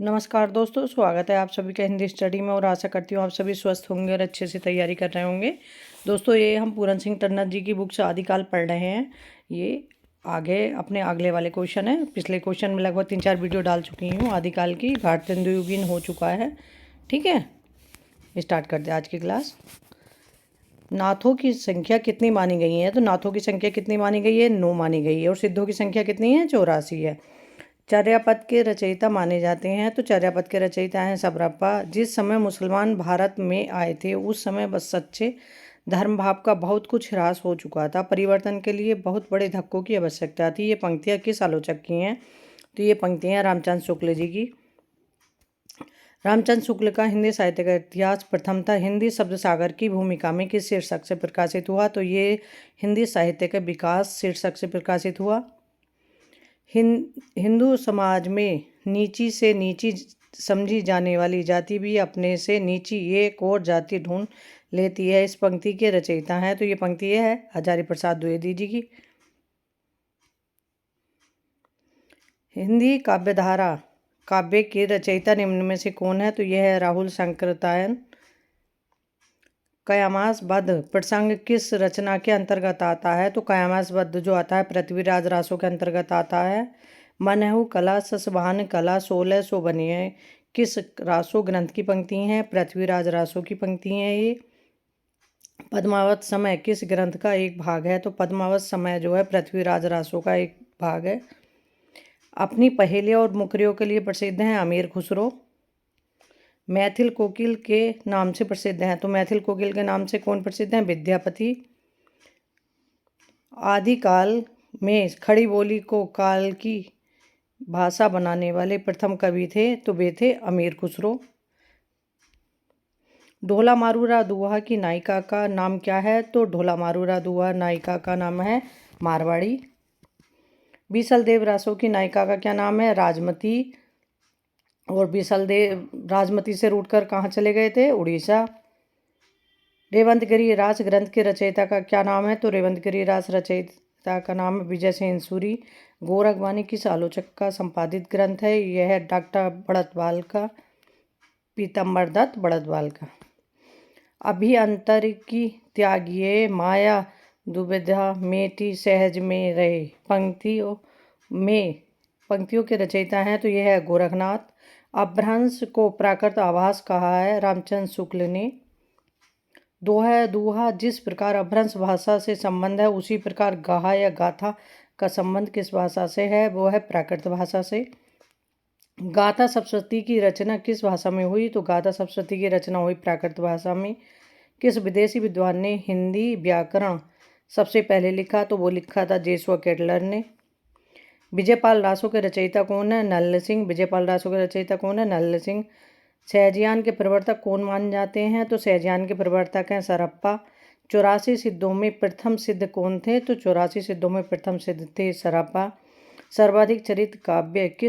नमस्कार दोस्तों, स्वागत है आप सभी का हिंदी स्टडी में। और आशा करती हूँ आप सभी स्वस्थ होंगे और अच्छे से तैयारी कर रहे होंगे। दोस्तों, ये हम पूरन सिंह टन्नर जी की बुक से आदिकाल पढ़ रहे हैं। ये आगे अपने अगले वाले क्वेश्चन है। पिछले क्वेश्चन में लगभग 3-4 वीडियो डाल चुकी हूँ। आदिकाल की भारतेंदुयुगीन हो चुका है। ठीक है, स्टार्ट करते हैं आज की क्लास। नाथों की संख्या कितनी मानी गई है? तो नाथों की संख्या कितनी मानी गई है? 9 मानी गई है। और सिद्धों की संख्या कितनी है? 84 है। चर्यापद के रचयिता माने जाते हैं। तो चर्यापद के रचयिता हैं सबरप्पा। जिस समय मुसलमान भारत में आए थे उस समय बस सच्चे धर्म भाव का बहुत कुछ ह्रास हो चुका था। परिवर्तन के लिए बहुत बड़े धक्कों की आवश्यकता थी। ये पंक्तियाँ किस आलोचक की हैं? तो ये पंक्तियाँ रामचंद्र शुक्ल जी की। रामचंद्र शुक्ल का हिंदी साहित्य का इतिहास प्रथमतः हिंदी शब्द सागर की भूमिका में किस शीर्षक से प्रकाशित हुआ? तो ये हिंदी साहित्य का विकास शीर्षक से प्रकाशित हुआ। हिंदू समाज में नीची से नीची समझी जाने वाली जाति भी अपने से नीची एक और जाति ढूंढ लेती है। इस पंक्ति के रचयिता हैं। तो ये पंक्ति है हजारी प्रसाद द्विवेदी जी की। हिंदी काव्यधारा काव्य के रचयिता निम्न में से कौन है? तो यह है राहुल शंकरतायन। कयामास वध प्रसंग किस रचना के अंतर्गत आता है? तो कयामास वध जो आता है पृथ्वीराज रासो के अंतर्गत आता है। मनहु कला ससभान कला 1600 बनिए किस रासो ग्रंथ की पंक्ति हैं? पृथ्वीराज रासो की पंक्ति हैं ये। पद्मावत समय किस ग्रंथ का एक भाग है? तो पद्मावत समय जो है पृथ्वीराज रासो का एक भाग है। अपनी पहेलियों और मुकरियों के लिए प्रसिद्ध हैं अमीर खुसरो। मैथिल कोकिल के नाम से प्रसिद्ध हैं। तो मैथिल कोकिल के नाम से कौन प्रसिद्ध हैं? विद्यापति। आदिकाल में खड़ी बोली को काल की भाषा बनाने वाले प्रथम कवि थे। तो वे थे अमीर खुसरो। ढोला मारूरा दुआ की नायिका का नाम क्या है? तो ढोला मारूरा दुआ नायिका का नाम है मारवाड़ी। बीसल देव रासो की नायिका का क्या नाम है? राजमती। और बीसल देव राजमती से रूठकर कहाँ चले गए थे? उड़ीसा। रेवंतगिरी रास ग्रंथ के रचयिता का क्या नाम है? तो रेवंतगिरी रास रचयिता का नाम है विजय सेन सूरी। गोरखवाणी किस आलोचक का संपादित ग्रंथ है? यह है डॉक्टर बड़तवाल का, पीतम्बर दत्त बड़तवाल का। अभिअंतरिकी त्यागिए माया दुविधा मेटी सहज में रहे पंक्तियों के रचयिता हैं। तो यह है गोरखनाथ। अपभ्रंश को प्राकृत आभास कहा है रामचंद्र शुक्ल ने। दोहा दूहा जिस प्रकार अपभ्रंश भाषा से संबंध है उसी प्रकार गाहा या गाथा का संबंध किस भाषा से है? वो है प्राकृत भाषा से। गाथा सप्तशती की रचना किस भाषा में हुई? तो गाथा सप्तशती की रचना हुई प्राकृत भाषा में। किस विदेशी विद्वान ने हिंदी व्याकरण सबसे पहले लिखा? तो वो लिखा था जेसुआ केटलर ने। विजयपाल रासो के रचयिता कौन है? नल्ल सिंह। विजयपाल रासो के रचयिता कौन है? नल्ल सिंह। सहजयान के प्रवर्तक कौन माने जाते हैं? तो सहजयान के प्रवर्तक हैं सरप्पा। 84 सिद्धों में प्रथम सिद्ध कौन थे? तो 84 सिद्धों में प्रथम सिद्ध थे सरप्पा। सर्वाधिक चरित काव्य किस